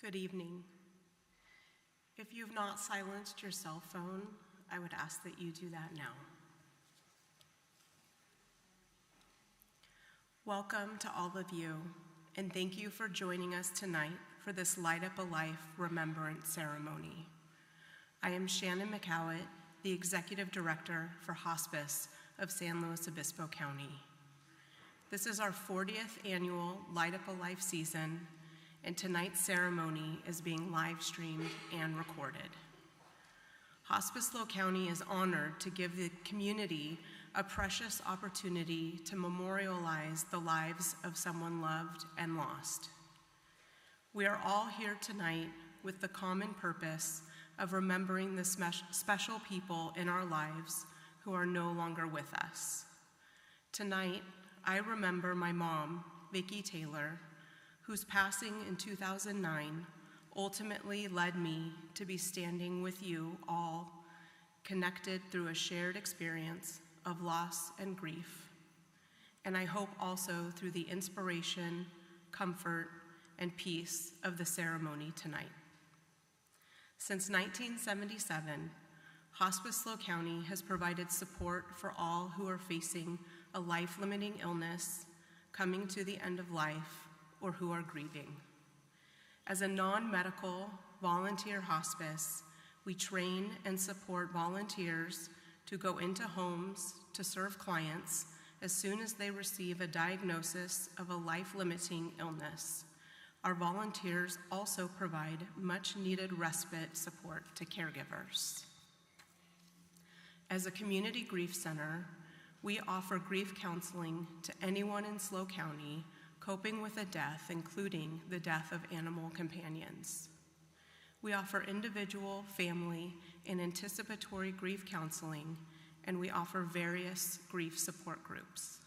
Good evening. If you've not silenced your cell phone, I would ask that you do that now. Welcome to all of you, and thank you for joining us tonight for this Light Up a Life Remembrance ceremony. I am Shannon McCowett, the Executive Director for Hospice of San Luis Obispo County. This is our 40th annual Light Up a Life season, and tonight's ceremony is being live streamed and recorded. Hospice County is honored to give the community a precious opportunity to memorialize the lives of someone loved and lost. We are all here tonight with the common purpose of remembering the special people in our lives who are no longer with us. Tonight, I remember my mom, Vicki Taylor, whose passing in 2009 ultimately led me to be standing with you all, connected through a shared experience of loss and grief, and I hope also through the inspiration, comfort, and peace of the ceremony tonight. Since 1977, Hospice County has provided support for all who are facing a life-limiting illness, coming to the end of life, or who are grieving. As a non-medical volunteer hospice, we train and support volunteers to go into homes to serve clients as soon as they receive a diagnosis of a life-limiting illness. Our volunteers also provide much-needed respite support to caregivers. As a community grief center, we offer grief counseling to anyone in SLO County coping with a death, including the death of animal companions. We offer individual, family, and anticipatory grief counseling, and we offer various grief support groups.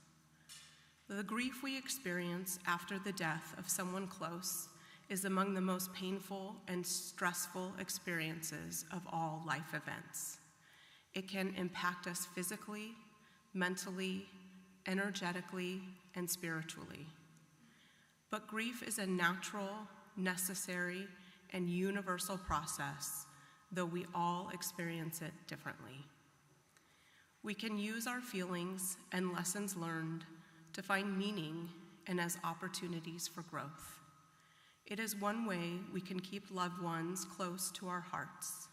The grief we experience after the death of someone close is among the most painful and stressful experiences of all life events. It can impact us physically, mentally, energetically, and spiritually. But grief is a natural, necessary, and universal process, though we all experience it differently. We can use our feelings and lessons learned to find meaning and as opportunities for growth. It is one way we can keep loved ones close to our hearts.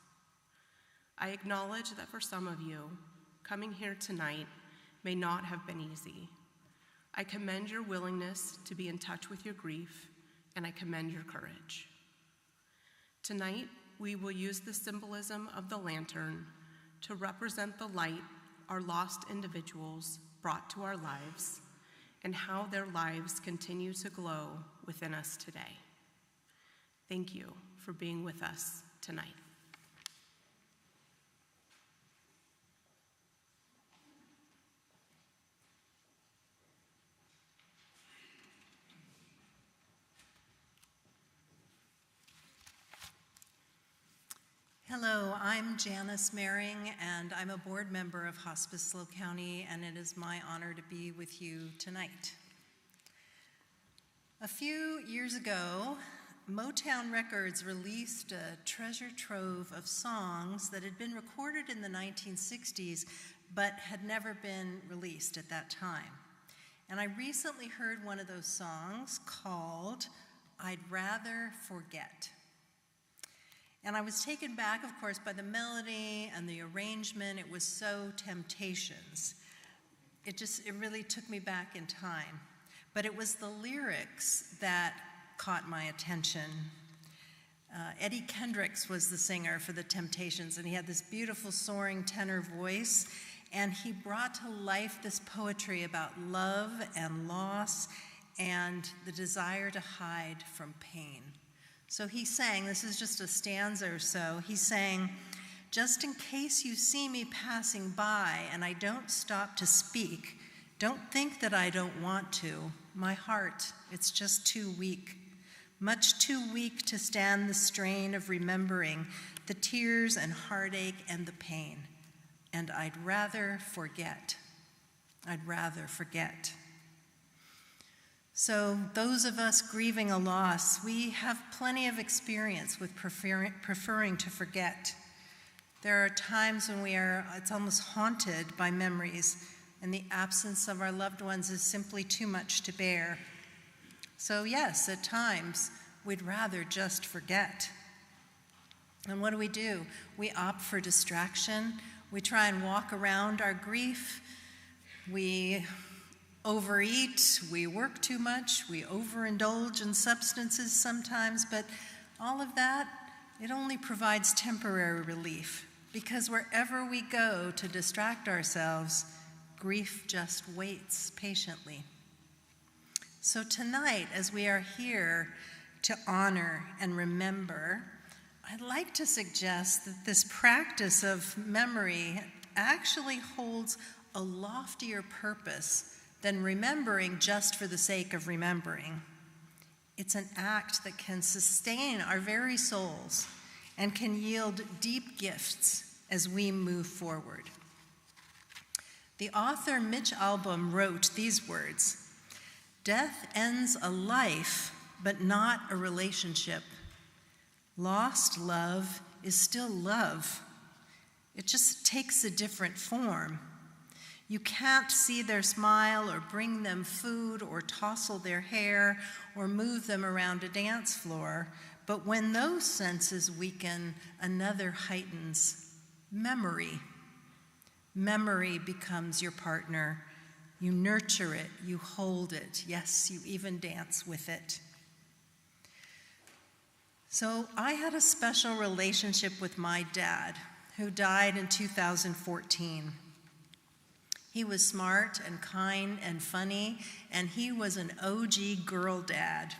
I acknowledge that for some of you, coming here tonight may not have been easy. I commend your willingness to be in touch with your grief, and I commend your courage. Tonight, we will use the symbolism of the lantern to represent the light our lost individuals brought to our lives and how their lives continue to glow within us today. Thank you for being with us tonight. Hello, I'm Janice Mehring, and I'm a board member of Hospice County, and it is my honor to be with you tonight. A few years ago, Motown Records released a treasure trove of songs that had been recorded in the 1960s, but had never been released at that time. And I recently heard one of those songs called I'd Rather Forget. And I was taken back, of course, by the melody and the arrangement. It was so Temptations. It really took me back in time. But it was the lyrics that caught my attention. Eddie Kendricks was the singer for the Temptations, and he had this beautiful soaring tenor voice, and he brought to life this poetry about love and loss and the desire to hide from pain. So he sang, this is just a stanza or so, he sang, "Just in case you see me passing by and I don't stop to speak, don't think that I don't want to. My heart, it's just too weak. Much too weak to stand the strain of remembering the tears and heartache and the pain. And I'd rather forget. I'd rather forget." So those of us grieving a loss, we have plenty of experience with preferring to forget. There are times when it's almost haunted by memories, and the absence of our loved ones is simply too much to bear. So yes, at times, we'd rather just forget. And what do? We opt for distraction. We try and walk around our grief. We overeat, we work too much, we overindulge in substances sometimes, but all of that, it only provides temporary relief, because wherever we go to distract ourselves, grief just waits patiently. So tonight, as we are here to honor and remember, I'd like to suggest that this practice of memory actually holds a loftier purpose than remembering just for the sake of remembering. It's an act that can sustain our very souls and can yield deep gifts as we move forward. The author Mitch Albom wrote these words, "Death ends a life, but not a relationship. Lost love is still love. It just takes a different form. You can't see their smile or bring them food or tousle their hair or move them around a dance floor, but when those senses weaken, another heightens. Memory. Memory becomes your partner. You nurture it, you hold it, yes, you even dance with it." So I had a special relationship with my dad, who died in 2014. He was smart and kind and funny, and he was an OG girl dad.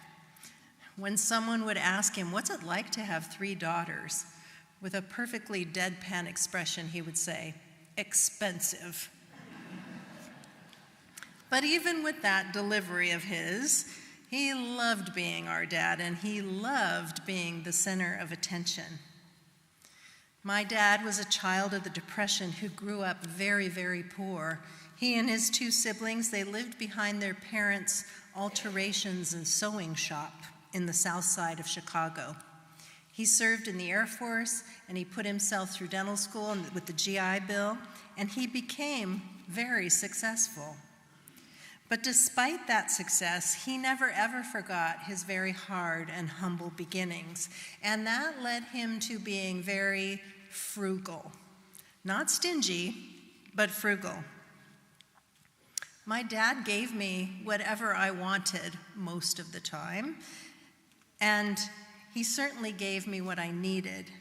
When someone would ask him, "What's it like to have 3 daughters?" with a perfectly deadpan expression, he would say, "Expensive." But even with that delivery of his, he loved being our dad, and he loved being the center of attention. My dad was a child of the Depression who grew up very, very poor. He and his 2 siblings, they lived behind their parents' alterations and sewing shop in the south side of Chicago. He served in the Air Force, and he put himself through dental school with the GI Bill, and he became very successful. But despite that success, he never ever forgot his very hard and humble beginnings, and that led him to being very frugal. Not stingy, but frugal. My dad gave me whatever I wanted most of the time, and he certainly gave me what I needed.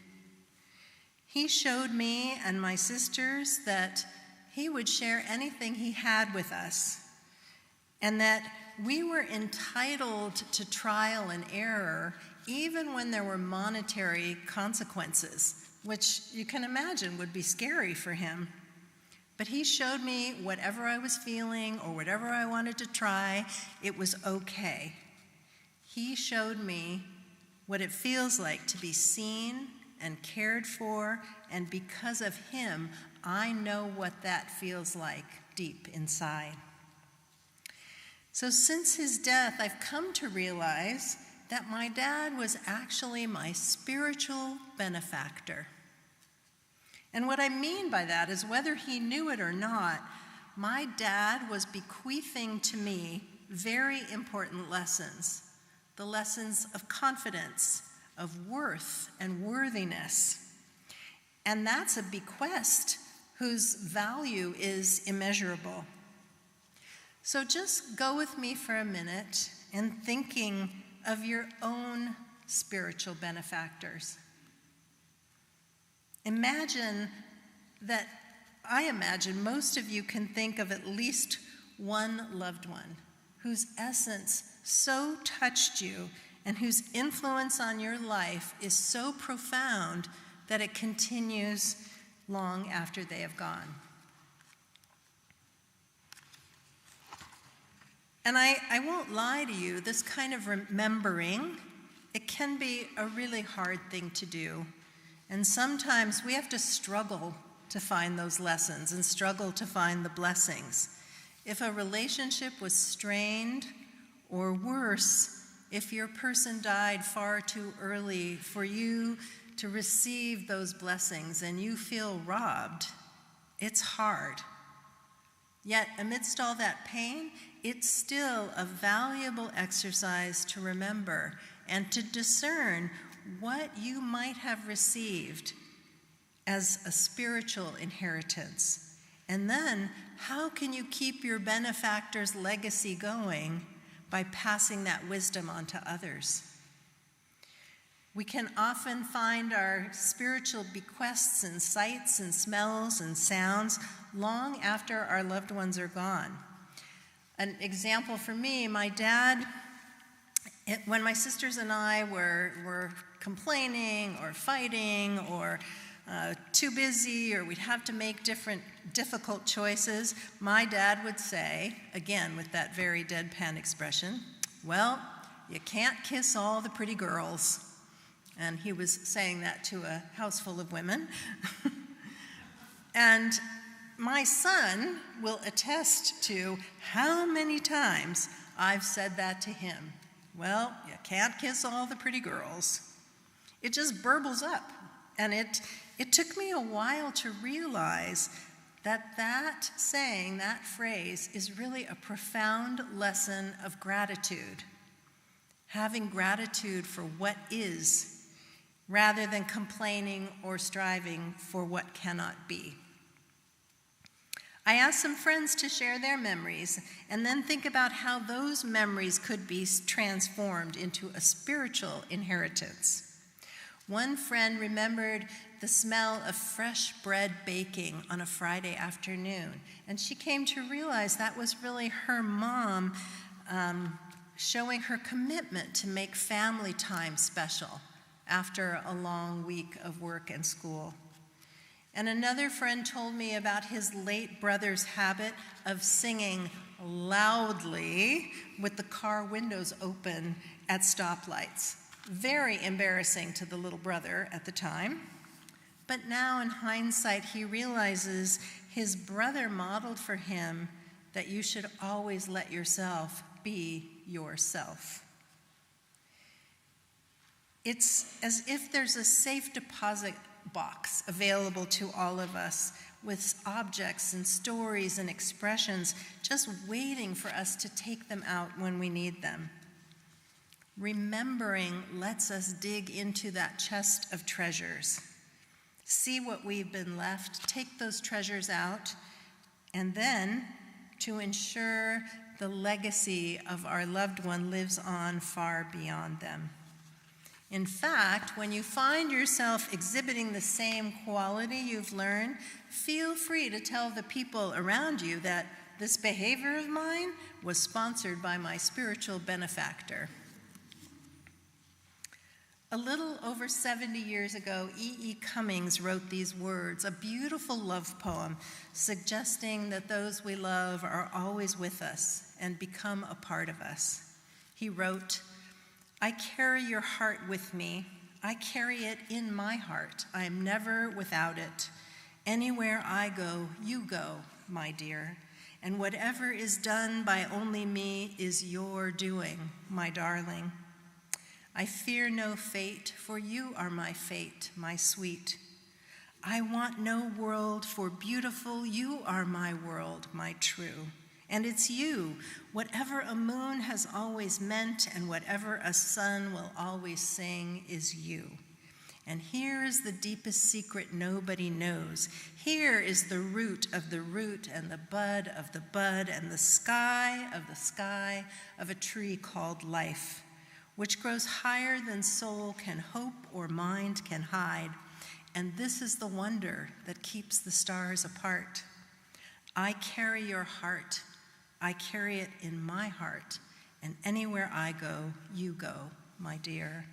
He showed me and my sisters that he would share anything he had with us, and that we were entitled to trial and error even when there were monetary consequences, which you can imagine would be scary for him. But he showed me whatever I was feeling or whatever I wanted to try, it was okay. He showed me what it feels like to be seen and cared for, and because of him, I know what that feels like deep inside. So since his death, I've come to realize that my dad was actually my spiritual benefactor. And what I mean by that is, whether he knew it or not, my dad was bequeathing to me very important lessons. The lessons of confidence, of worth and worthiness. And that's a bequest whose value is immeasurable. So just go with me for a minute in thinking of your own spiritual benefactors. I imagine most of you can think of at least one loved one whose essence so touched you and whose influence on your life is so profound that it continues long after they have gone. And I won't lie to you, this kind of remembering, it can be a really hard thing to do. And sometimes we have to struggle to find those lessons and struggle to find the blessings. If a relationship was strained, or worse, if your person died far too early for you to receive those blessings and you feel robbed, it's hard. Yet amidst all that pain, it's still a valuable exercise to remember and to discern what you might have received as a spiritual inheritance. And then, how can you keep your benefactor's legacy going by passing that wisdom on to others? We can often find our spiritual bequests in sights and smells and sounds long after our loved ones are gone. An example for me, my dad, when my sisters and I were complaining or fighting or too busy, or we'd have to make difficult choices, my dad would say, again with that very deadpan expression, "Well, you can't kiss all the pretty girls." And he was saying that to a house full of women. And my son will attest to how many times I've said that to him. "Well, you can't kiss all the pretty girls." It just burbles up. And it took me a while to realize that saying, that phrase, is really a profound lesson of gratitude. Having gratitude for what is, rather than complaining or striving for what cannot be. I asked some friends to share their memories and then think about how those memories could be transformed into a spiritual inheritance. One friend remembered the smell of fresh bread baking on a Friday afternoon, and she came to realize that was really her mom showing her commitment to make family time special after a long week of work and school. And another friend told me about his late brother's habit of singing loudly with the car windows open at stoplights. Very embarrassing to the little brother at the time. But now in hindsight, he realizes his brother modeled for him that you should always let yourself be yourself. It's as if there's a safe deposit box available to all of us with objects and stories and expressions just waiting for us to take them out when we need them. Remembering lets us dig into that chest of treasures, see what we've been left, take those treasures out, and then to ensure the legacy of our loved one lives on far beyond them. In fact, when you find yourself exhibiting the same quality you've learned, feel free to tell the people around you that this behavior of mine was sponsored by my spiritual benefactor. A little over 70 years ago, E.E. Cummings wrote these words, a beautiful love poem suggesting that those we love are always with us and become a part of us. He wrote, "I carry your heart with me. I carry it in my heart. I am never without it. Anywhere I go, you go, my dear. And whatever is done by only me is your doing, my darling. I fear no fate, for you are my fate, my sweet. I want no world, for beautiful, you are my world, my true. And it's you, whatever a moon has always meant and whatever a sun will always sing is you. And here is the deepest secret nobody knows. Here is the root of the root and the bud of the bud and the sky of a tree called life, which grows higher than soul can hope or mind can hide. And this is the wonder that keeps the stars apart. I carry your heart. I carry it in my heart. And anywhere I go, you go, my dear."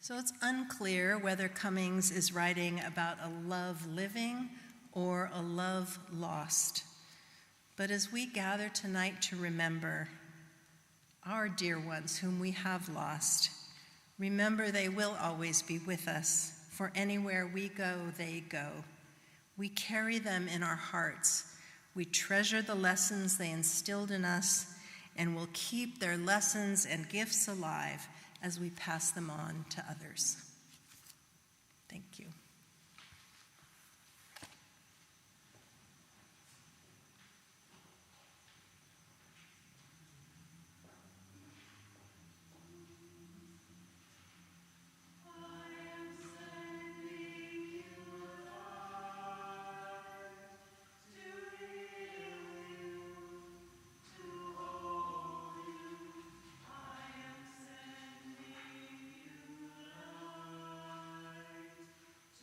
So it's unclear whether Cummings is writing about a love living or a love lost. But as we gather tonight to remember our dear ones whom we have lost, remember they will always be with us, for anywhere we go, they go. We carry them in our hearts. We treasure the lessons they instilled in us, and will keep their lessons and gifts alive as we pass them on to others. Thank you. To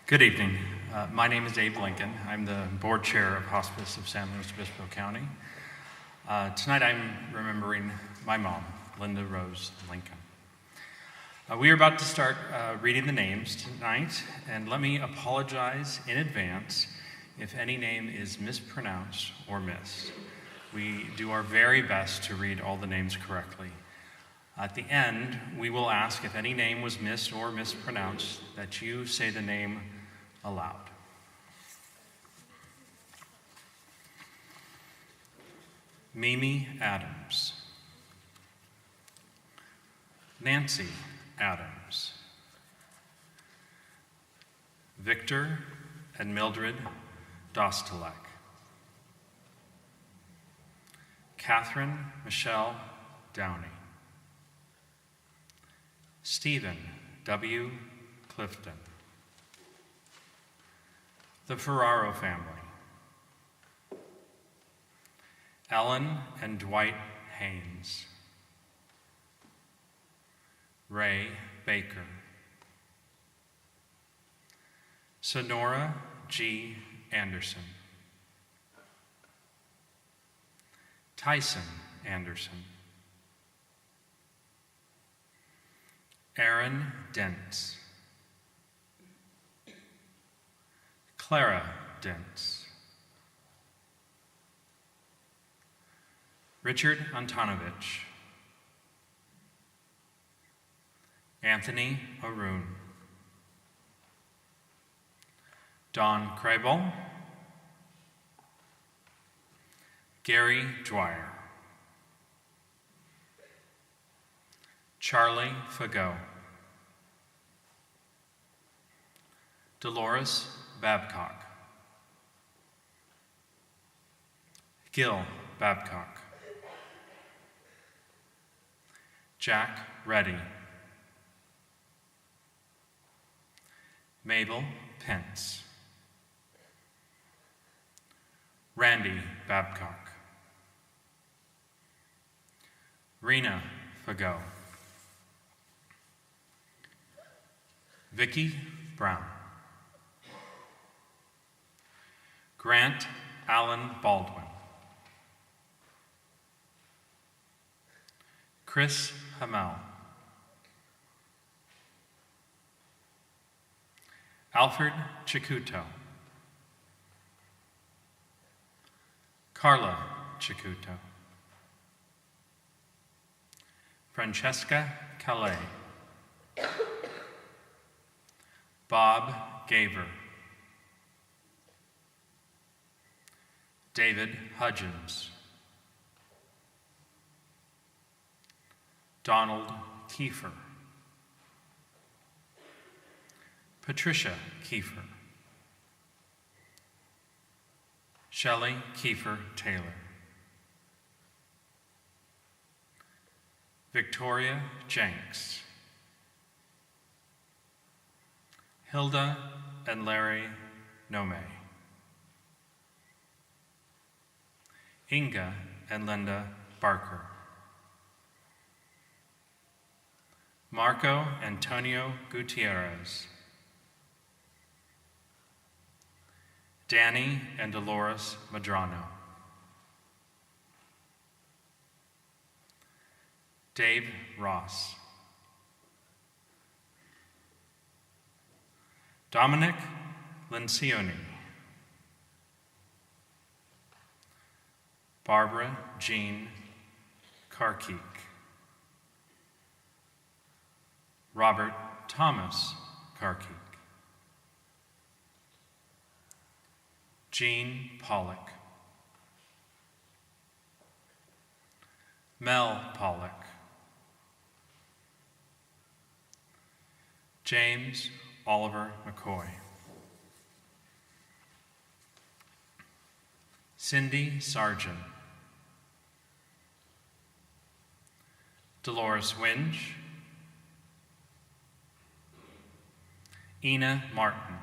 Good evening. My name is Abe Lincoln. I'm the board chair of Hospice of San Luis Obispo County. Tonight I'm remembering my mom, Linda Rose Lincoln. We are about to start reading the names tonight, and let me apologize in advance if any name is mispronounced or missed. We do our very best to read all the names correctly. At the end, we will ask if any name was missed or mispronounced, that you say the name aloud. Mimi Adams. Nancy Adams. Victor and Mildred Dostalek. Catherine Michelle Downey. Stephen W. Clifton. The Ferraro family. Ellen and Dwight Haynes. Ray Baker. Sonora G. Anderson. Tyson Anderson. Aaron Dentz. Clara Dentz. Richard Antonovich. Anthony Arun. Don Kreibel. Gary Dwyer. Charlie Fagot. Dolores Babcock. Gil Babcock. Jack Reddy. Mabel Pence. Randy Babcock. Rena Fagot. Vicki Brown. Grant Allen Baldwin. Chris Hamel. Alfred Chicuto. Carla Chicuto. Francesca Calais. Bob Gaver. David Hudgens. Donald Kiefer. Patricia Kiefer. Shelley Kiefer Taylor. Victoria Jenks. Hilda and Larry Nome. Inga and Linda Barker. Marco Antonio Gutierrez. Danny and Dolores Madrano. Dave Ross. Dominic Lencioni. Barbara Jean Karkeek. Robert Thomas Karkeek. Jean Pollock. Mel Pollock. James Oliver McCoy. Cindy Sargent. Dolores Winge. Ina Martin.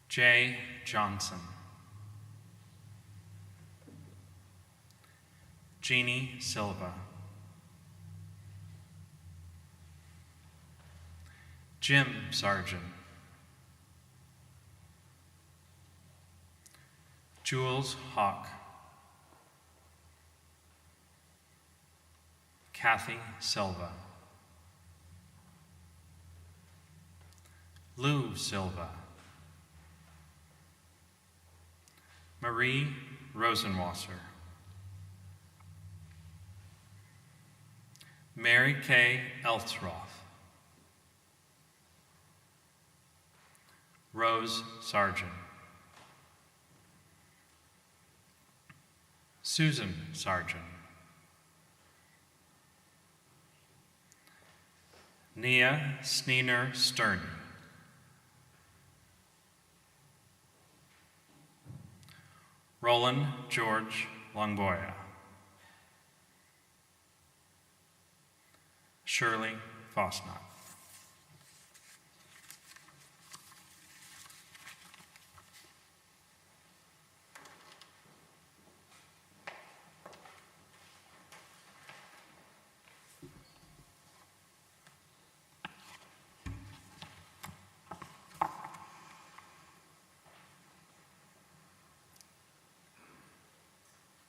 Jay Johnson. Jeannie Silva. Jim Sargent, Jules Hawk, Kathy Silva, Lou Silva, Marie Rosenwasser, Mary Kay Elsroth, Rose Sargent, Susan Sargent, Nia Sneener Stern, Roland George Longboya, Shirley Fosnot.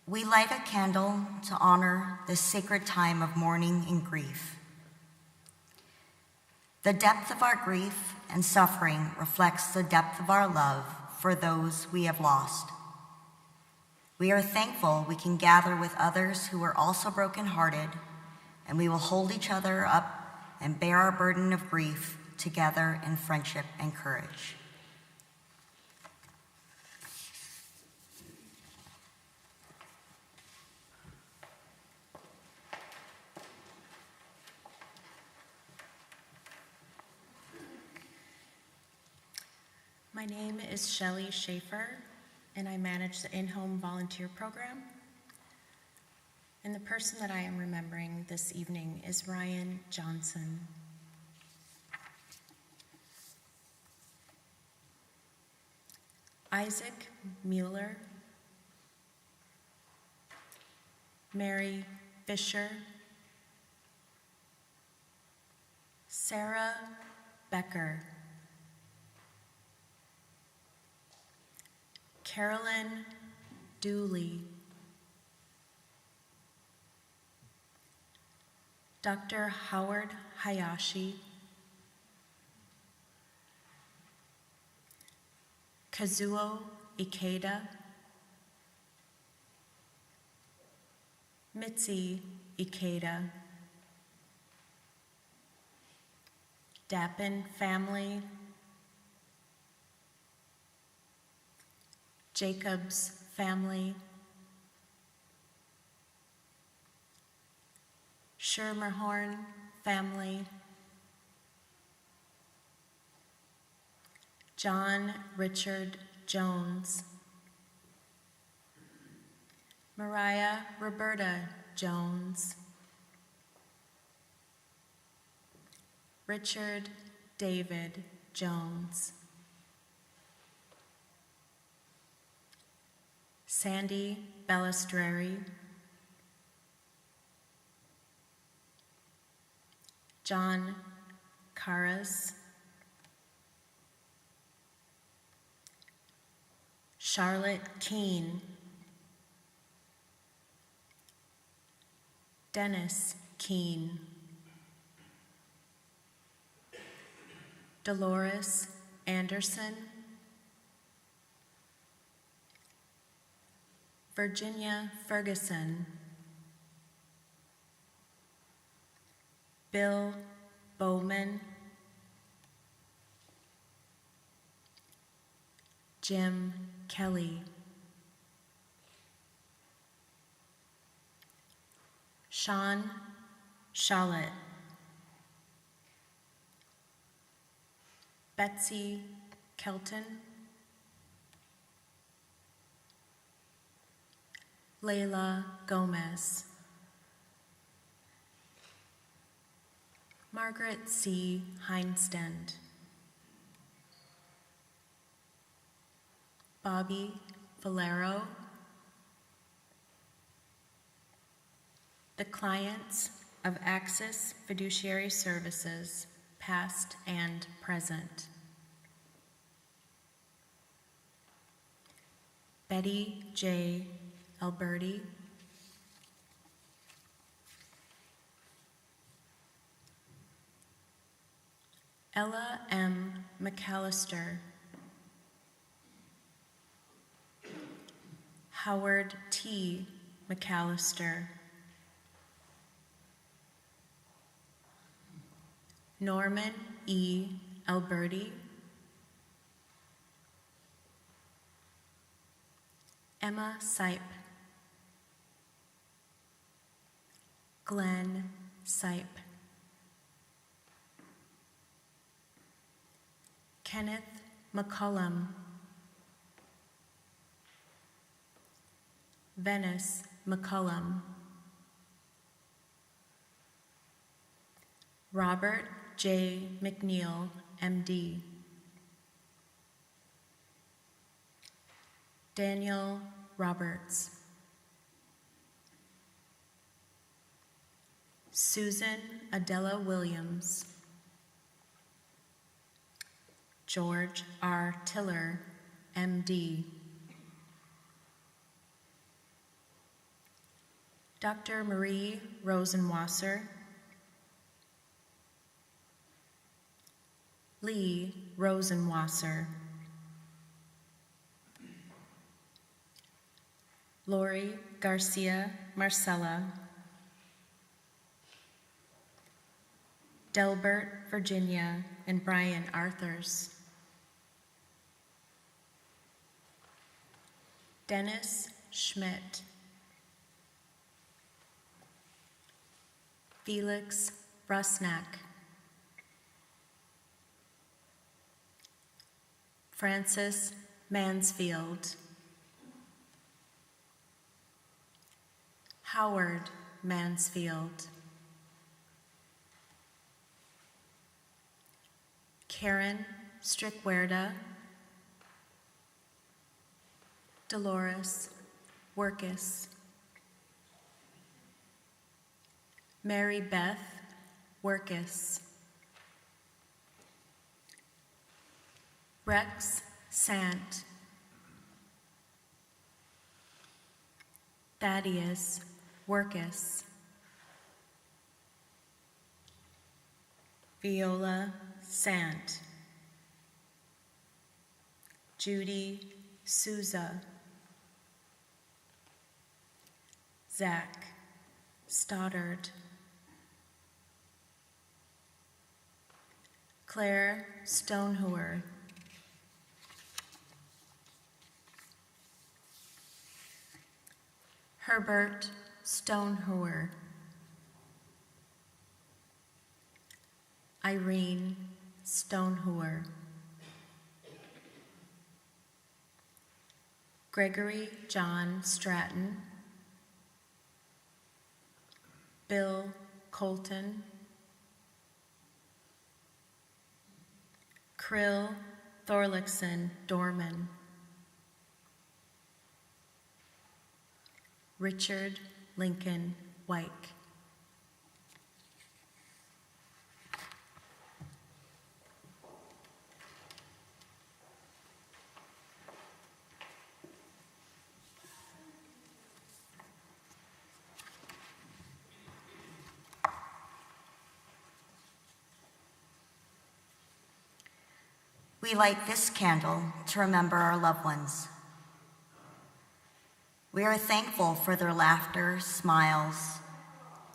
We light a candle to honor this sacred time of mourning and grief. The depth of our grief and suffering reflects the depth of our love for those we have lost. We are thankful we can gather with others who are also brokenhearted, and we will hold each other up and bear our burden of grief together in friendship and courage. My name is Shelley Schaefer, and I manage the in-home volunteer program. And the person that I am remembering this evening is Ryan Johnson. Isaac Mueller, Mary Fisher, Sarah Becker, Carolyn Dooley, Dr. Howard Hayashi, Kazuo Ikeda, Mitzi Ikeda, Dappin family, Jacobs family, Schermerhorn family, John Richard Jones, Mariah Roberta Jones, Richard David Jones, Sandy Balistreri, John Caras, Charlotte Keene, Dennis Keene, Dolores Anderson, Virginia Ferguson, Bill Bowman, Jim Kelly, Sean Shalett, Betsy Kelton, Layla Gomez, Margaret C. Heinstend, Bobby Valero, the clients of Axis Fiduciary Services, past and present. Betty J. Alberti, Ella M. McAllister, Howard T. McAllister, Norman E. Alberti, Emma Sipe, Glenn Sipe, Kenneth McCullum, Venice McCullum, Robert J. McNeil, MD, Daniel Roberts, Susan Adela Williams, George R. Tiller, MD, Dr. Marie Rosenwasser, Lee Rosenwasser, Lori Garcia Marcella, Delbert Virginia and Brian Arthurs, Dennis Schmidt, Felix Brusnak, Francis Mansfield, Howard Mansfield, Karen Strickwerda, Dolores Workis, Mary Beth Workis, Rex Sant, Thaddeus Workis, Viola Sant, Judy Souza, Zach Stoddard, Claire Stonehoer, Herbert Stonehoer, Irene Stonehoer, Gregory John Stratton, Bill Colton, Krill Thorlickson Dorman, Richard Lincoln Wyke. We light this candle to remember our loved ones. We are thankful for their laughter, smiles,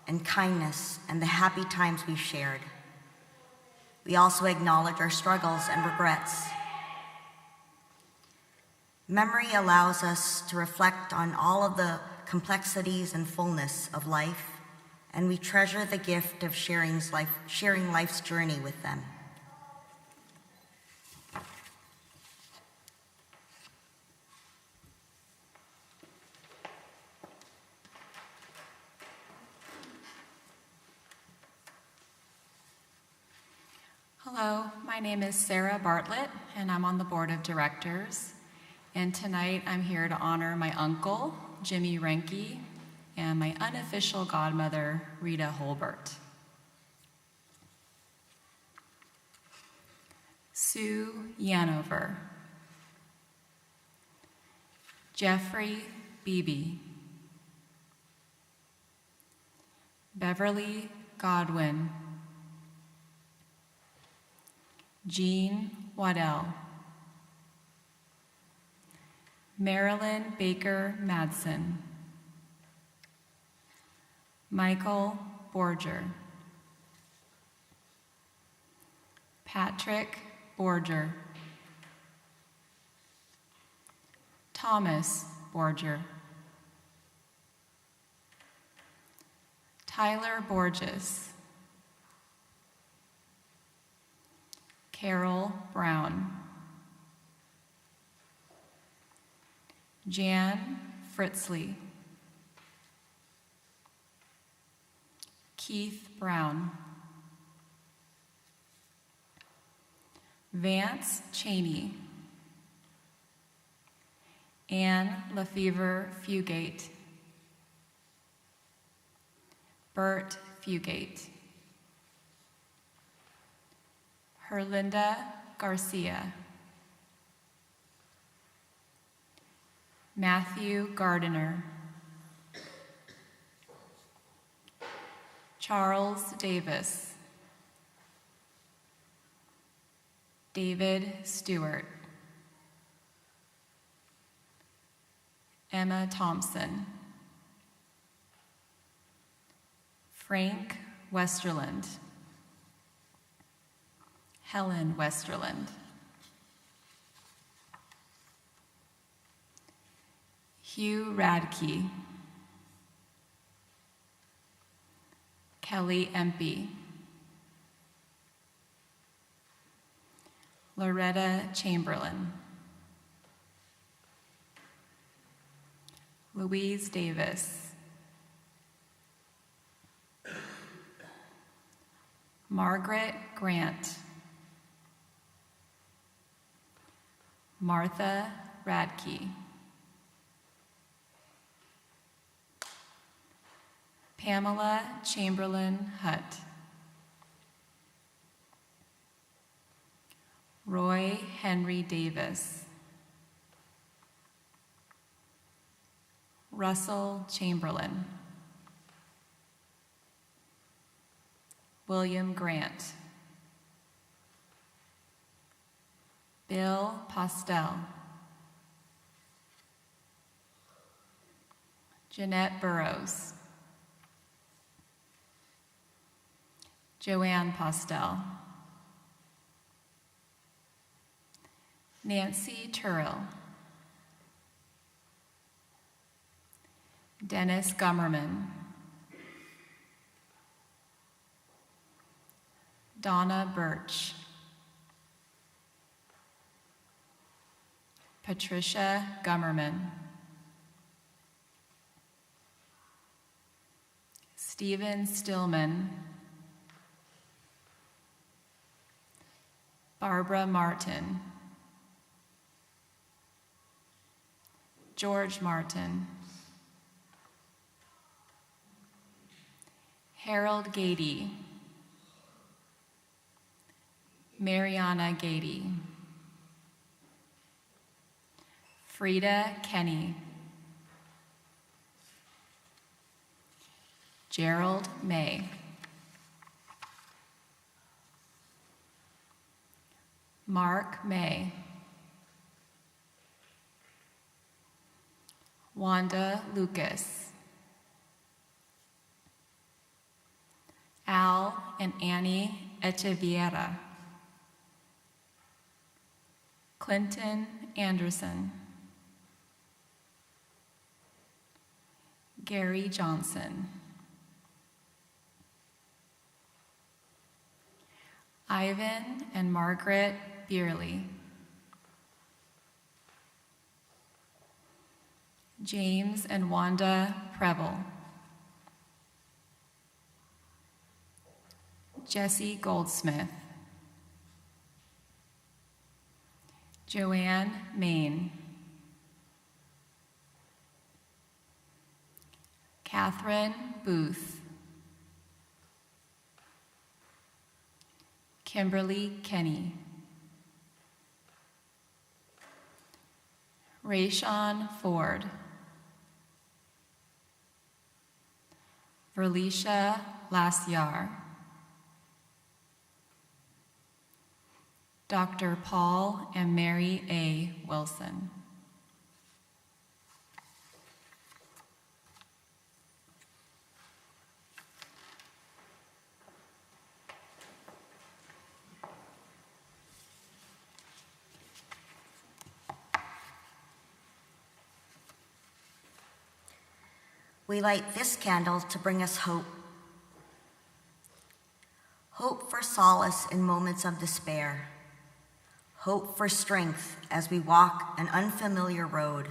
and kindness, and the happy times we've shared. We also acknowledge our struggles and regrets. Memory allows us to reflect on all of the complexities and fullness of life, and we treasure the gift of sharing life's journey with them. Hello, my name is Sarah Bartlett, and I'm on the board of directors. And tonight I'm here to honor my uncle, Jimmy Renke, and my unofficial godmother, Rita Holbert. Sue Yanover, Jeffrey Beebe, Beverly Godwin, Jean Waddell, Marilyn Baker Madsen, Michael Borger, Patrick Borger, Thomas Borger, Tyler Borges, Carol Brown, Jan Fritzley, Keith Brown, Vance Cheney, Anne Lefevre Fugate, Bert Fugate, Herlinda Garcia, Matthew Gardiner, Charles Davis, David Stewart, Emma Thompson, Frank Westerland, Helen Westerland, Hugh Radke, Kelly Empey, Loretta Chamberlain, Louise Davis, Margaret Grant, Martha Radke, Pamela Chamberlain Hutt, Roy Henry Davis, Russell Chamberlain, William Grant, Bill Postel, Jeanette Burrows, Joanne Postel, Nancy Turrell, Dennis Gummerman, Donna Birch, Patricia Gummerman, Stephen Stillman, Barbara Martin, George Martin, Harold Gady, Mariana Gady, Frida Kenny, Gerald May, Mark May, Wanda Lucas, Al and Annie Echeviera, Clinton Anderson, Gary Johnson, Ivan and Margaret Beerley, James and Wanda Preble, Jesse Goldsmith, Joanne Main, Catherine Booth, Kimberly Kenny, Rayshawn Ford, Verlicia Lasyar, Dr. Paul and Mary A. Wilson. We light this candle to bring us hope. Hope for solace in moments of despair. Hope for strength as we walk an unfamiliar road.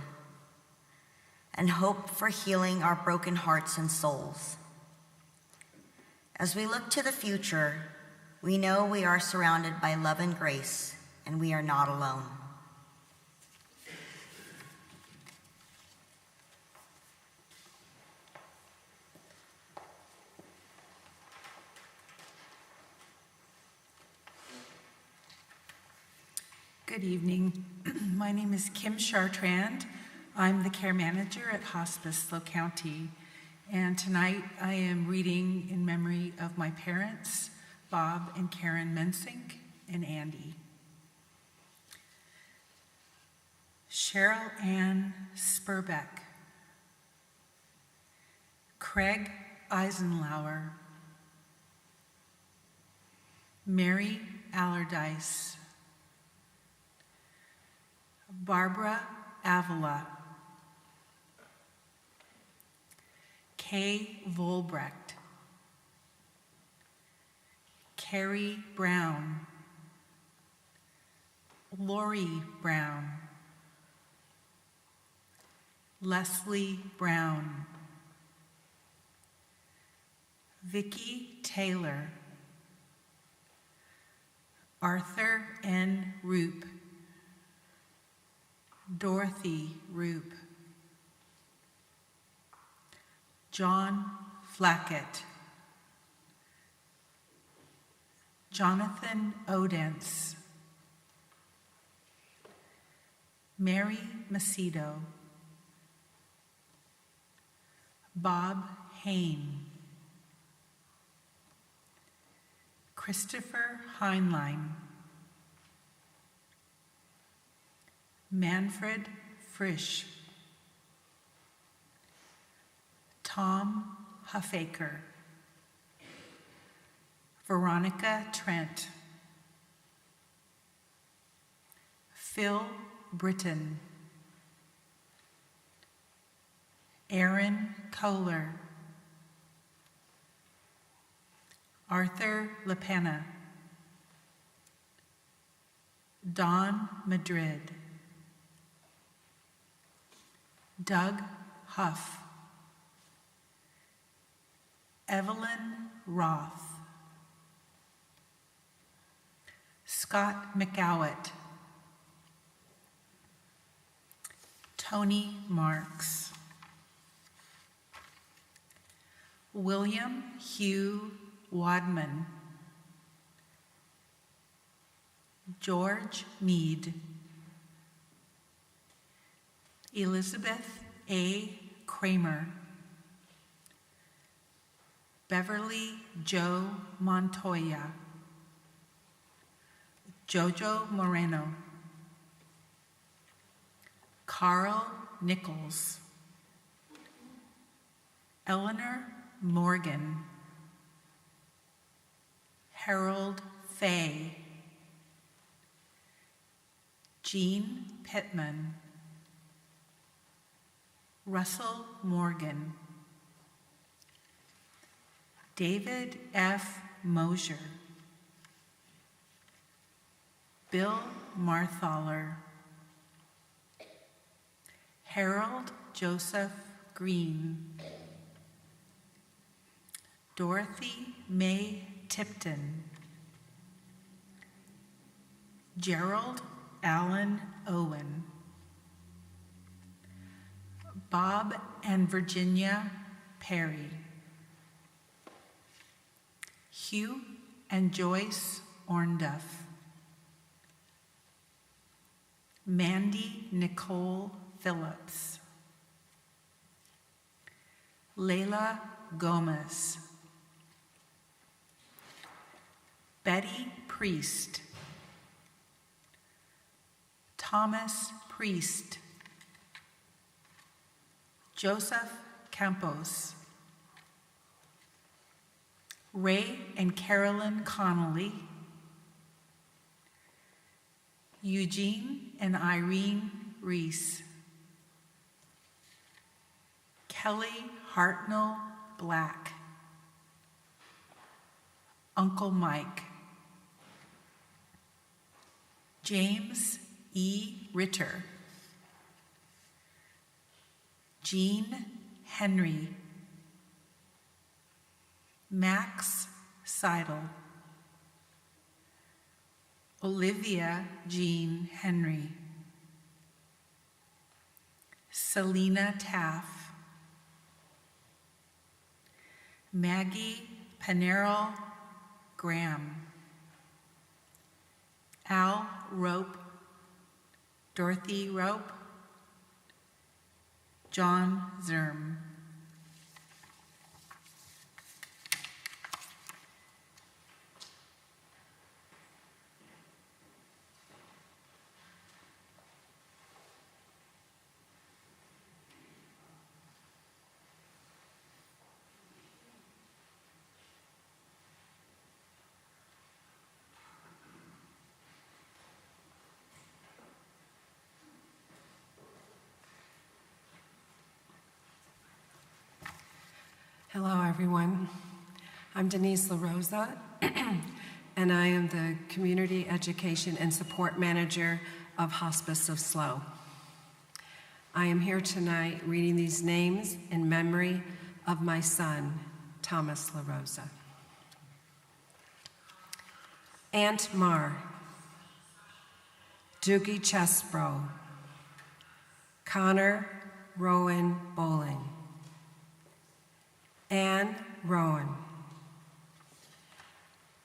And hope for healing our broken hearts and souls. As we look to the future, we know we are surrounded by love and grace, and we are not alone. Good evening. My name is Kim Chartrand. I'm the care manager at Hospice County, and tonight I am reading in memory of my parents, Bob and Karen Mensink and Andy. Cheryl Ann Spurbeck, Craig Eisenlauer, Mary Allardyce, Barbara Avila, Kay Volbrecht, Carrie Brown, Lori Brown, Leslie Brown, Vicki Taylor, Arthur N. Roop, Dorothy Roop, John Flackett, Jonathan Odence, Mary Macedo, Bob Hain, Christopher Heinlein, Manfred Frisch, Tom Huffaker, Veronica Trent, Phil Britton, Aaron Kohler, Arthur LaPena, Don Madrid, Doug Huff, Evelyn Roth, Scott McGowett, Tony Marks, William Hugh Wadman, George Meade, Elizabeth A. Kramer, Beverly Joe Montoya, Jojo Moreno, Carl Nichols, Eleanor Morgan, Harold Fay, Jean Pittman, Russell Morgan, David F. Mosier, Bill Marthaler, Harold Joseph Green, Dorothy May Tipton, Gerald Allen Owen, Bob and Virginia Perry, Hugh and Joyce Ornduff, Mandy Nicole Phillips. Layla Gomez. Betty Priest. Thomas Priest. Joseph Campos. Ray and Carolyn Connolly. Eugene and Irene Reese. Kelly Hartnell Black. Uncle Mike. James E. Ritter. Jean Henry. Max Seidel. Olivia Jean Henry. Selena Taff. Maggie Panerol Graham. Al Rope. Dorothy Rope. John Zerm. Hello, everyone. I'm Denise LaRosa, and I am the Community Education and Support Manager of Hospice of SLO. I am here tonight reading these names in memory of my son, Thomas LaRosa. Aunt Mar, Doogie Chesbro, Connor Rowan Bowling, Anne Rowan,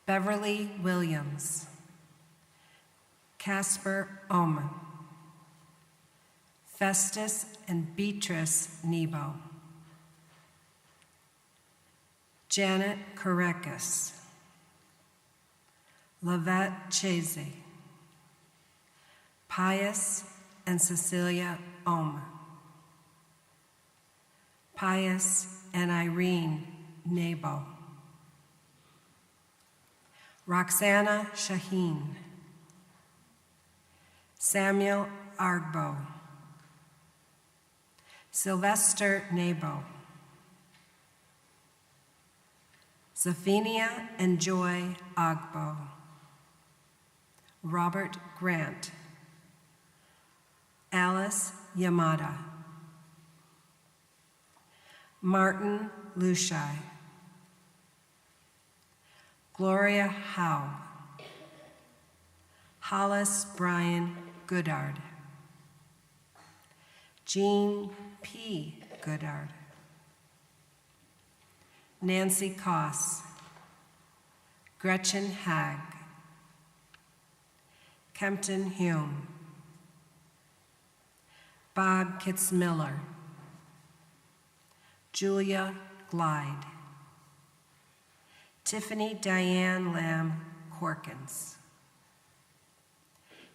Beverly Williams, Casper Oman, Festus and Beatrice Nebo, Janet Karekis, Lavette Chase, Pius and Cecilia Oman, Pius and Irene Nebo, Roxana Shaheen, Samuel Argbo, Sylvester Nebo, Zephania and Joy Agbo, Robert Grant, Alice Yamada, Martin Lushai, Gloria Howe, Hollis Brian Goodard, Jean P. Goodard, Nancy Koss, Gretchen Hagg, Kempton Hume, Bob Kitzmiller, Julia Glide, Tiffany Diane Lamb Corkins,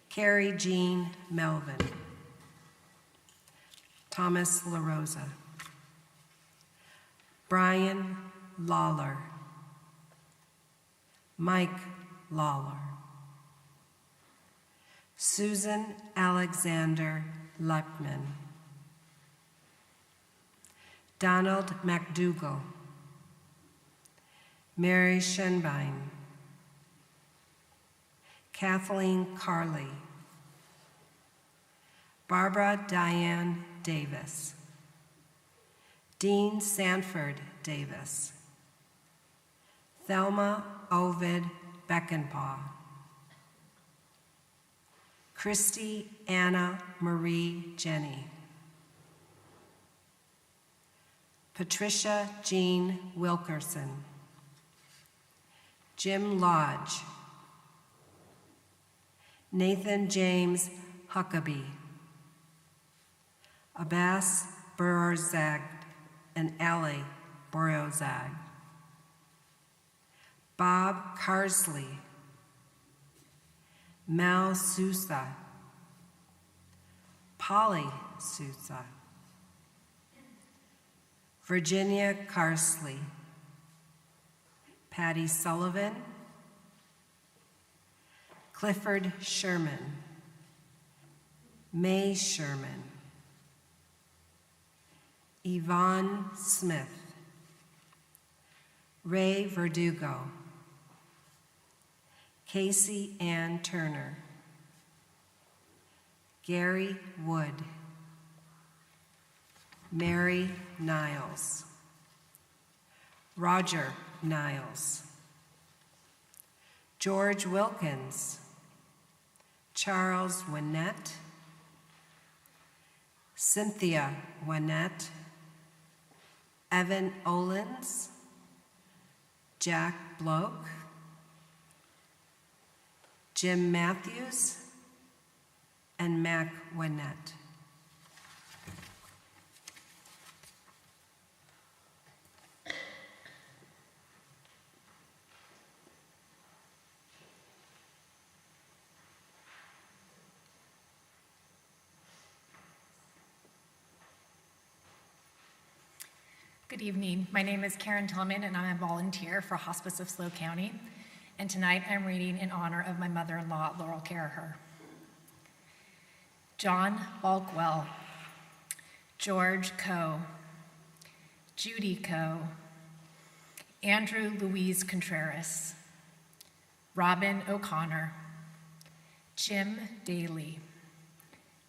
Carrie Jean Melvin, Thomas LaRosa, Brian Lawler, Mike Lawler, Susan Alexander Leppman, Donald McDougall, Mary Shenbein, Kathleen Carley, Barbara Diane Davis, Dean Sanford Davis, Thelma Ovid Beckenpaugh, Christy Anna Marie Jenny, Patricia Jean Wilkerson, Jim Lodge, Nathan James Huckabee, Abbas Borazag and Ali Borazag, Bob Carsley, Mal Sousa, Polly Sousa, Virginia Carsley, Patty Sullivan, Clifford Sherman, May Sherman, Yvonne Smith, Ray Verdugo, Casey Ann Turner, Gary Wood, Mary Niles, Roger Niles, George Wilkins, Charles Winnett, Cynthia Winnett, Evan Olens, Jack Bloke, Jim Matthews, and Mac Winnett. Good evening. My name is Karen Tillman, and I'm a volunteer for Hospice of SLO County. And tonight I'm reading in honor of my mother-in-law, Laurel Caraher. John Balkwell, George Coe, Judy Coe, Andrew Louise Contreras, Robin O'Connor, Jim Daly,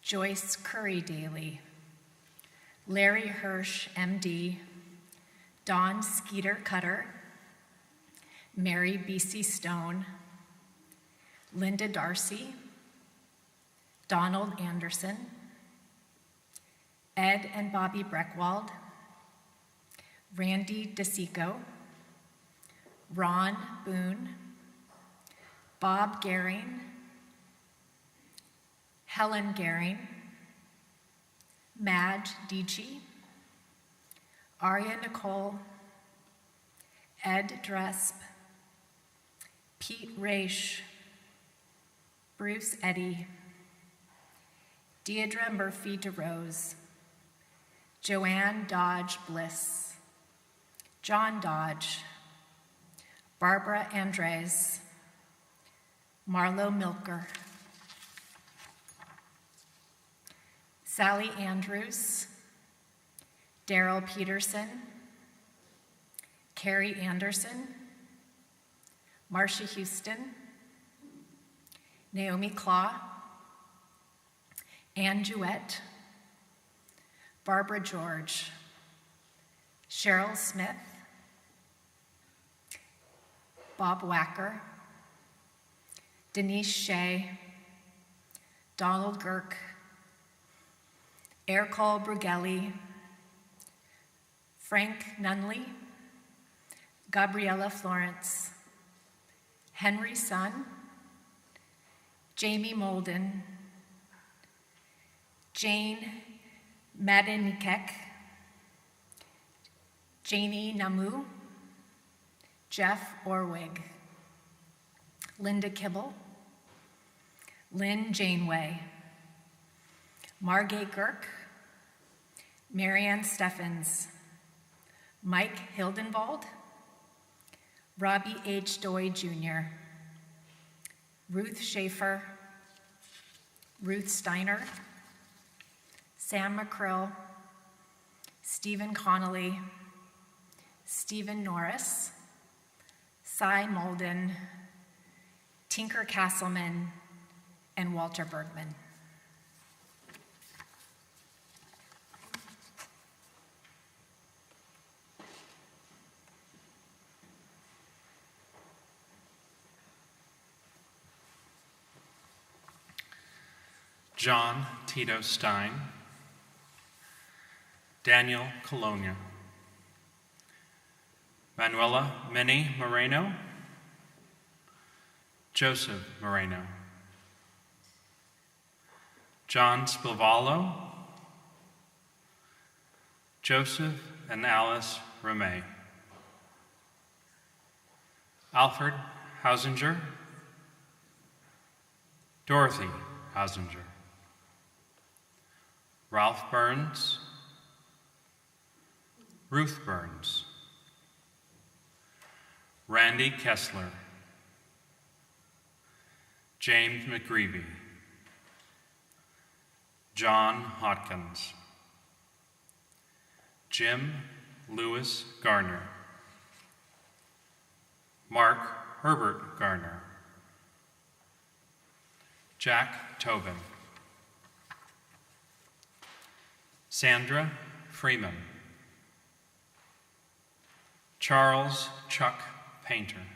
Joyce Curry Daly, Larry Hirsch, MD, Don Skeeter Cutter, Mary B.C. Stone, Linda Darcy, Donald Anderson, Ed and Bobby Breckwald, Randy DeSico, Ron Boone, Bob Gehring, Helen Gehring, Madge Dici, Aria Nicole, Ed Dresp, Pete Raish, Bruce Eddy, Deidre Murphy DeRose, Joanne Dodge Bliss, John Dodge, Barbara Andres, Marlo Milker, Sally Andrews, Daryl Peterson, Carrie Anderson, Marcia Houston, Naomi Claw, Ann Jewett, Barbara George, Cheryl Smith, Bob Wacker, Denise Shea, Donald Girk, Ercole Brugelli, Frank Nunley, Gabriella Florence, Henry Sun, Jamie Molden, Jane Madanikek, Janie Namu, Jeff Orwig, Linda Kibble, Lynn Janeway, Margate Girk, Marianne Steffens, Mike Hildenwald, Robbie H. Doy Jr., Ruth Schaefer, Ruth Steiner, Sam McCrill, Stephen Connolly, Stephen Norris, Cy Molden, Tinker Castleman, and Walter Bergman. John Tito Stein, Daniel Colonia, Manuela Minnie Moreno, Joseph Moreno, John Spivallo, Joseph and Alice Ramey, Alfred Hausinger, Dorothy Hausinger, Ralph Burns, Ruth Burns, Randy Kessler, James McGreevy, John Hotkins, Jim Lewis Garner, Mark Herbert Garner, Jack Tobin, Sandra Freeman, Charles Chuck Painter,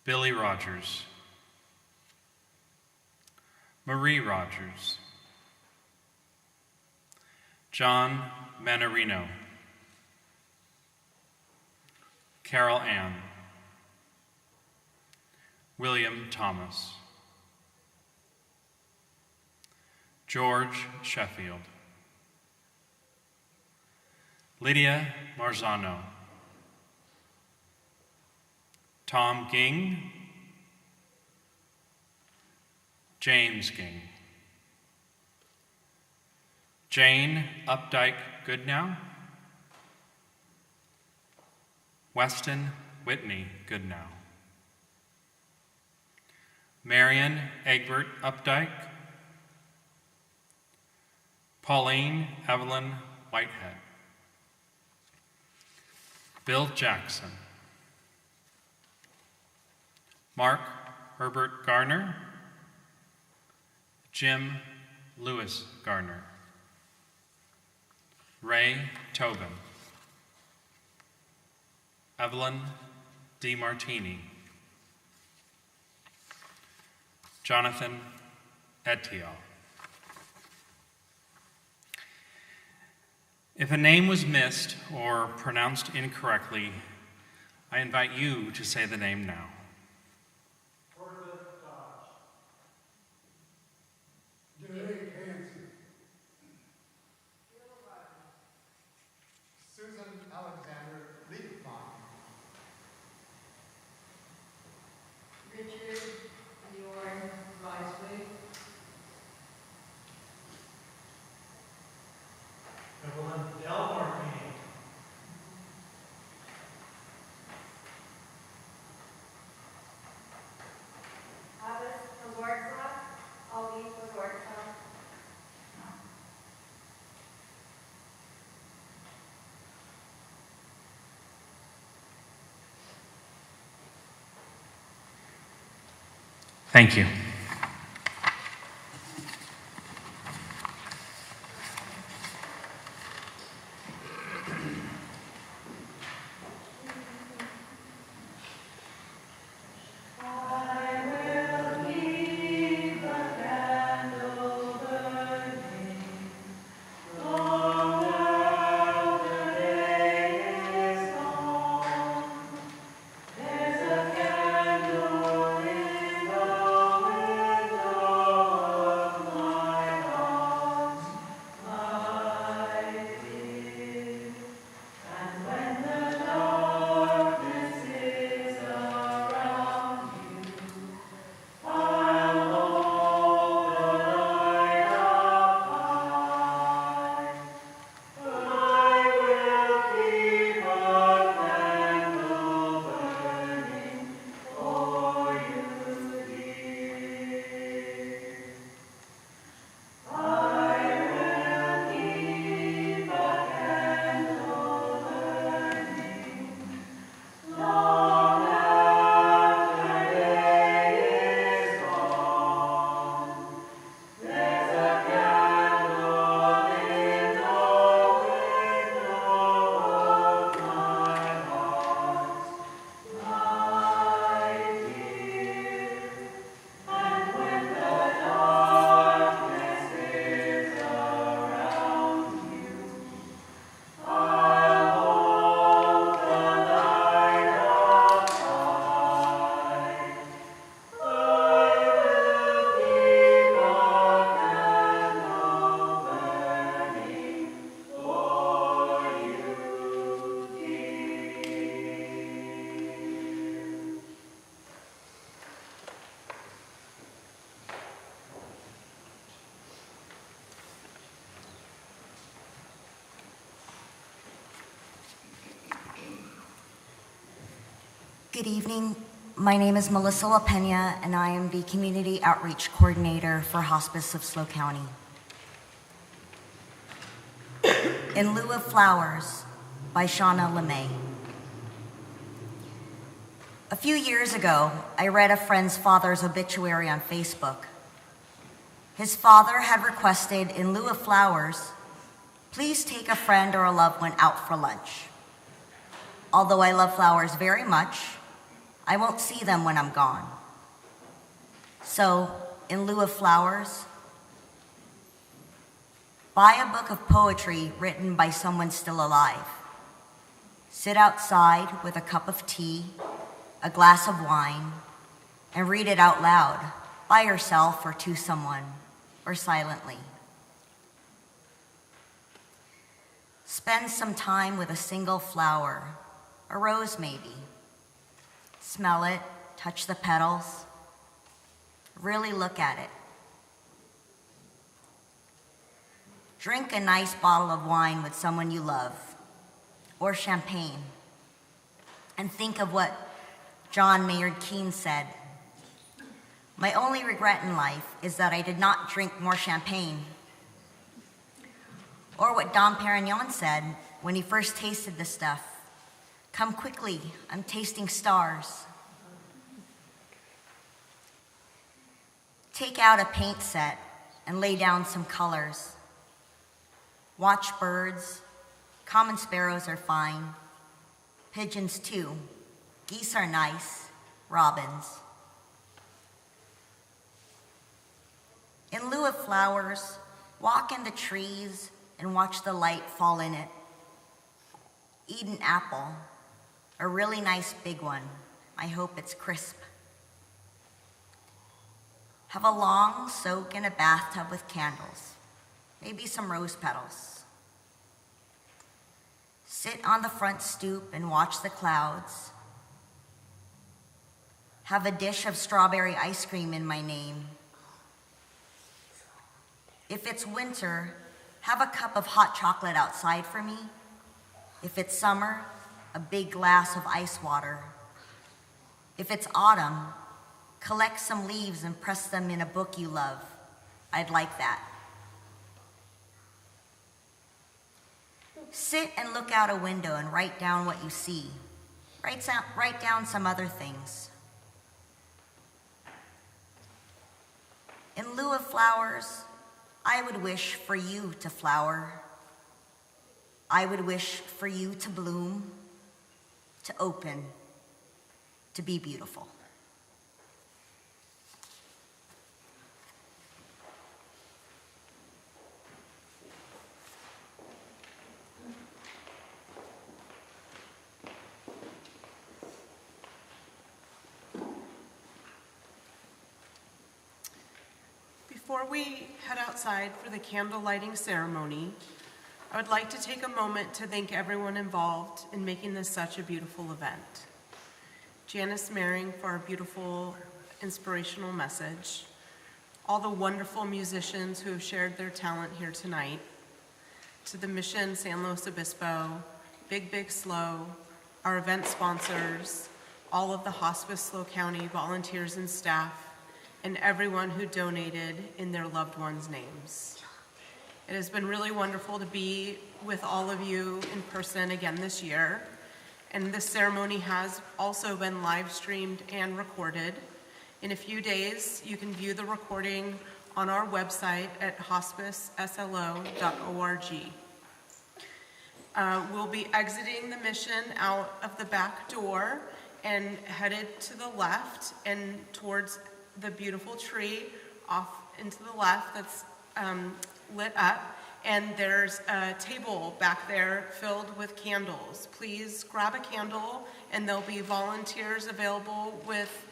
Billy Rogers, Marie Rogers, John Manarino, Carol Ann, William Thomas, George Sheffield, Lydia Marzano, Tom Ging, James Ging, Jane Updike Goodnow, Weston Whitney Goodnow, Marion Egbert Updike, Pauline Evelyn Whitehead, Bill Jackson, Mark Herbert Garner, Jim Lewis Garner, Ray Tobin, Evelyn DiMartini, Jonathan Etiel. If a name was missed or pronounced incorrectly, I invite you to say the name now. Thank you. Good evening. My name is Melissa La Pena, and I am the Community Outreach Coordinator for Hospice of SLO County. In Lieu of Flowers by Shauna LeMay. A few years ago, I read a friend's father's obituary on Facebook. His father had requested, in lieu of flowers, please take a friend or a loved one out for lunch. Although I love flowers very much, I won't see them when I'm gone. So, in lieu of flowers, buy a book of poetry written by someone still alive. Sit outside with a cup of tea, a glass of wine, and read it out loud, by yourself or to someone, or silently. Spend some time with a single flower, a rose maybe. Smell it, touch the petals, really look at it. Drink a nice bottle of wine with someone you love, or champagne, and think of what John Maynard Keynes said. My only regret in life is that I did not drink more champagne. Or what Dom Perignon said when he first tasted the stuff. Come quickly, I'm tasting stars. Take out a paint set and lay down some colors. Watch birds. Common sparrows are fine. Pigeons too. Geese are nice. Robins. In lieu of flowers, walk in the trees and watch the light fall in it. Eat an apple, a really nice big one. I hope it's crisp. Have a long soak in a bathtub with candles, maybe some rose petals. Sit on the front stoop and watch the clouds. Have a dish of strawberry ice cream in my name. If it's winter, have a cup of hot chocolate outside for me. If it's summer, a big glass of ice water. If it's autumn, collect some leaves and press them in a book you love. I'd like that. Sit and look out a window and write down what you see. Write down some other things. In lieu of flowers, I would wish for you to flower. I would wish for you to bloom, to open, to be beautiful. Before we head outside for the candle lighting ceremony, I would like to take a moment to thank everyone involved in making this such a beautiful event. Janice Maring for our beautiful inspirational message, all the wonderful musicians who have shared their talent here tonight, to the Mission San Luis Obispo, Big SLO, our event sponsors, all of the Hospice SLO County volunteers and staff, and everyone who donated in their loved ones' names. It has been really wonderful to be with all of you in person again this year. And this ceremony has also been live streamed and recorded. In a few days, you can view the recording on our website at hospiceslo.org. We'll be exiting the mission out of the back door and headed to the left and towards the beautiful tree off into the left that's lit up, and there's a table back there filled with candles. Please grab a candle, and there'll be volunteers available with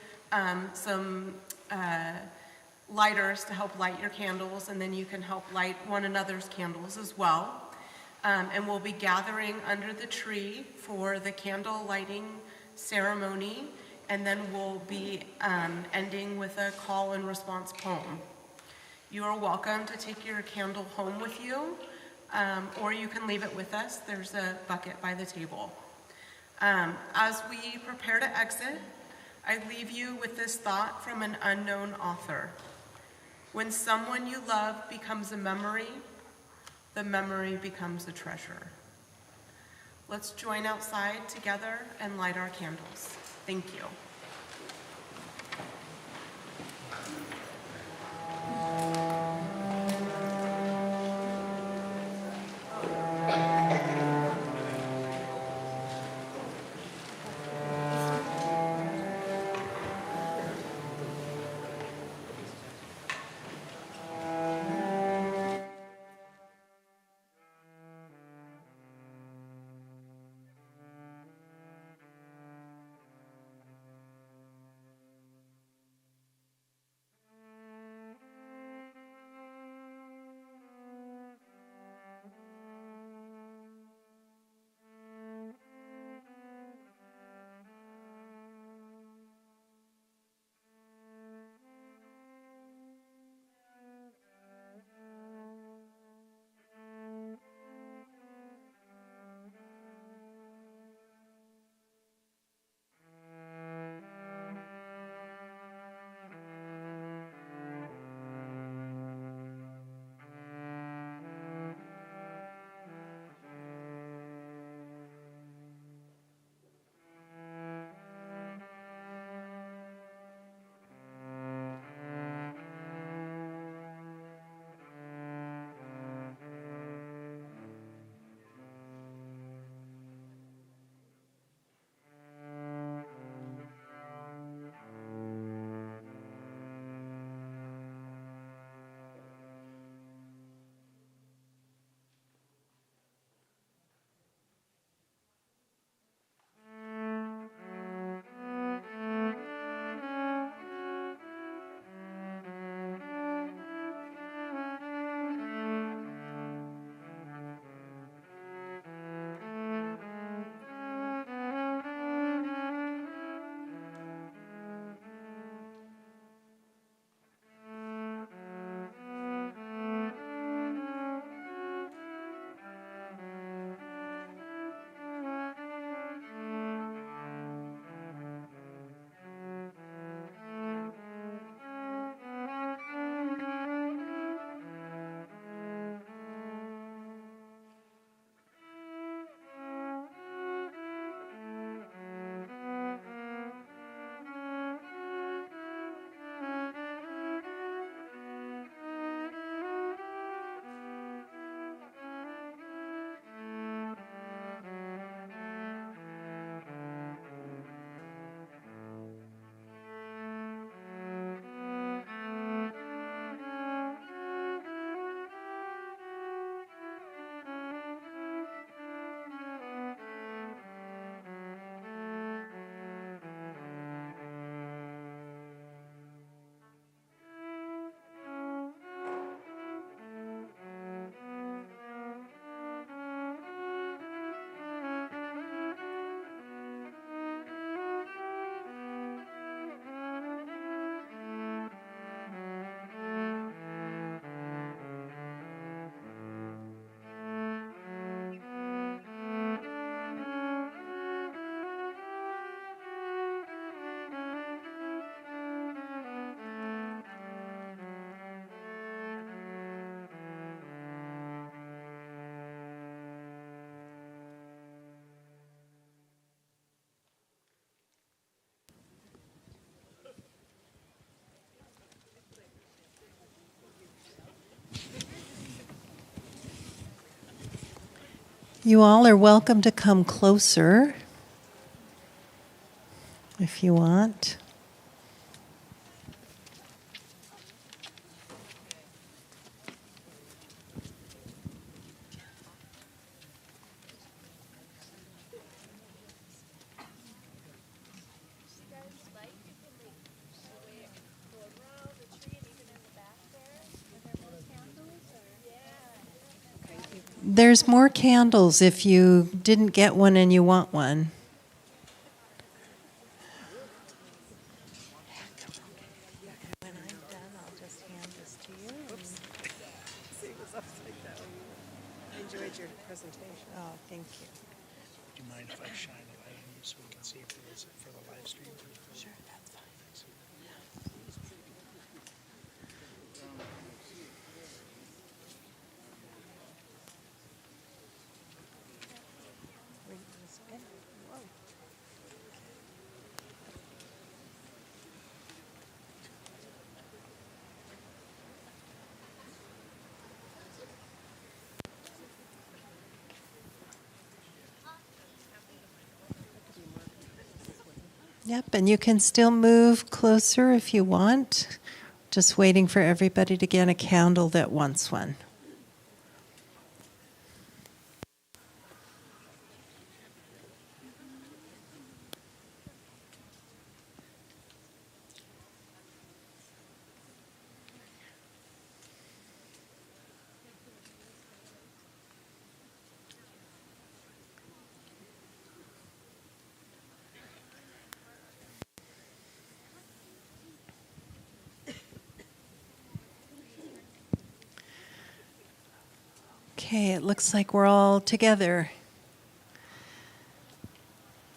some lighters to help light your candles, and then you can help light one another's candles as well. And we'll be gathering under the tree for the candle lighting ceremony, and then we'll be ending with a call and response poem. You are welcome to take your candle home with you, or you can leave it with us. There's a bucket by the table. As we prepare to exit, I leave you with this thought from an unknown author. When someone you love becomes a memory, the memory becomes a treasure. Let's join outside together and light our candles. Thank you. You all are welcome to come closer if you want. There's more candles if you didn't get one and you want one. When I'm done, I'll just hand this to you. Oops. See, it was upside down. I enjoyed your presentation. Oh, thank you. Do you mind if I shine a light? so we can see for the live stream. Sure, that's fine. Yep, and you can still move closer if you want. Just waiting for everybody to get a candle that wants one. Okay, it looks like we're all together.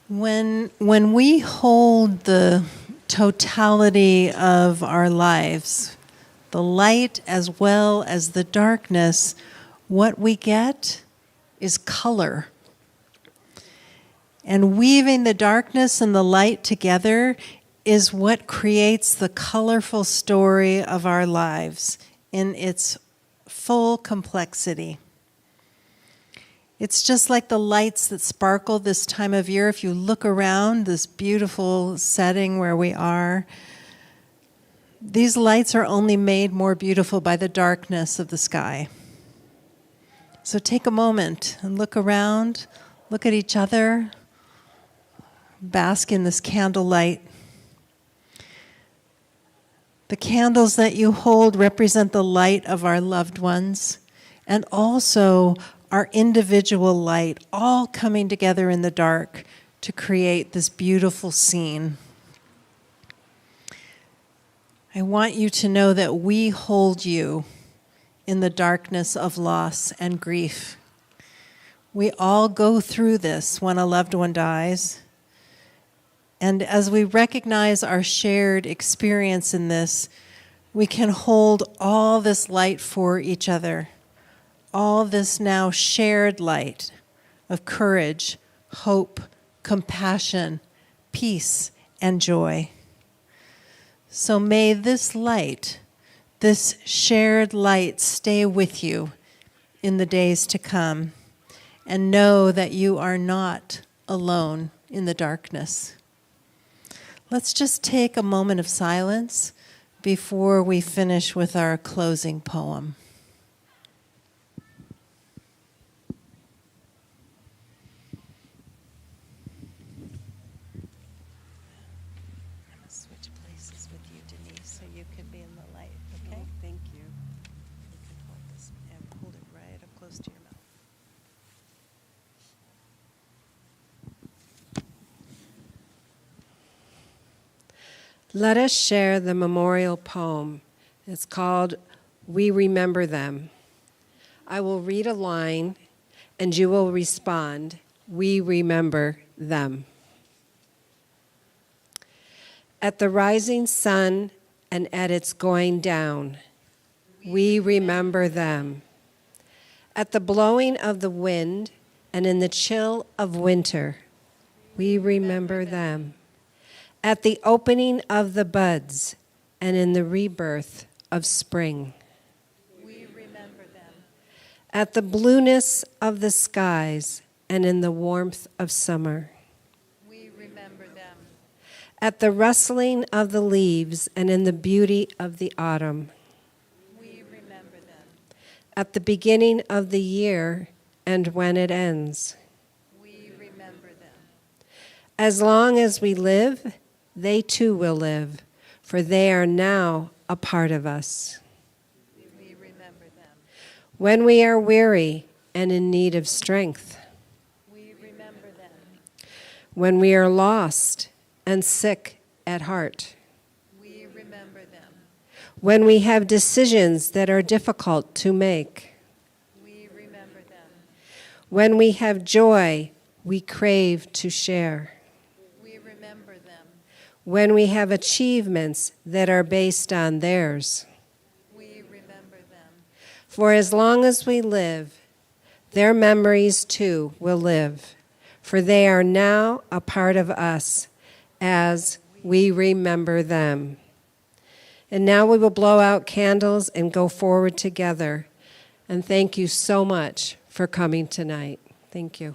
When we hold the totality of our lives, the light as well as the darkness, what we get is color. And weaving the darkness and the light together is what creates the colorful story of our lives in its full complexity. It's just like the lights that sparkle this time of year. If you look around this beautiful setting where we are, these lights are only made more beautiful by the darkness of the sky. So take a moment and look around, look at each other, bask in this candlelight. The candles that you hold represent the light of our loved ones and also our individual light, all coming together in the dark to create this beautiful scene. I want you to know that we hold you in the darkness of loss and grief. We all go through this when a loved one dies. And as we recognize our shared experience in this, we can hold all this light for each other. All this now shared light of courage, hope, compassion, peace, and joy. So may this light, this shared light, stay with you in the days to come, and know that you are not alone in the darkness. Let's just take a moment of silence before we finish with our closing poem. Let us share the memorial poem. It's called We Remember Them. I will read a line and you will respond, we remember them. At the rising sun and at its going down, we remember them. At the blowing of the wind and in the chill of winter, we remember them. At the opening of the buds and in the rebirth of spring. We remember them. At the blueness of the skies and in the warmth of summer. We remember them. At the rustling of the leaves and in the beauty of the autumn. We remember them. At the beginning of the year and when it ends. We remember them. As long as we live, they too will live, for they are now a part of us. We remember them. When we are weary and in need of strength. We remember them. When we are lost and sick at heart. We remember them. When we have decisions that are difficult to make. We remember them. When we have joy we crave to share. when we have achievements that are based on theirs. We remember them. For as long as we live, their memories too will live, for they are now a part of us as we remember them. And now we will blow out candles and go forward together. And thank you so much for coming tonight. Thank you.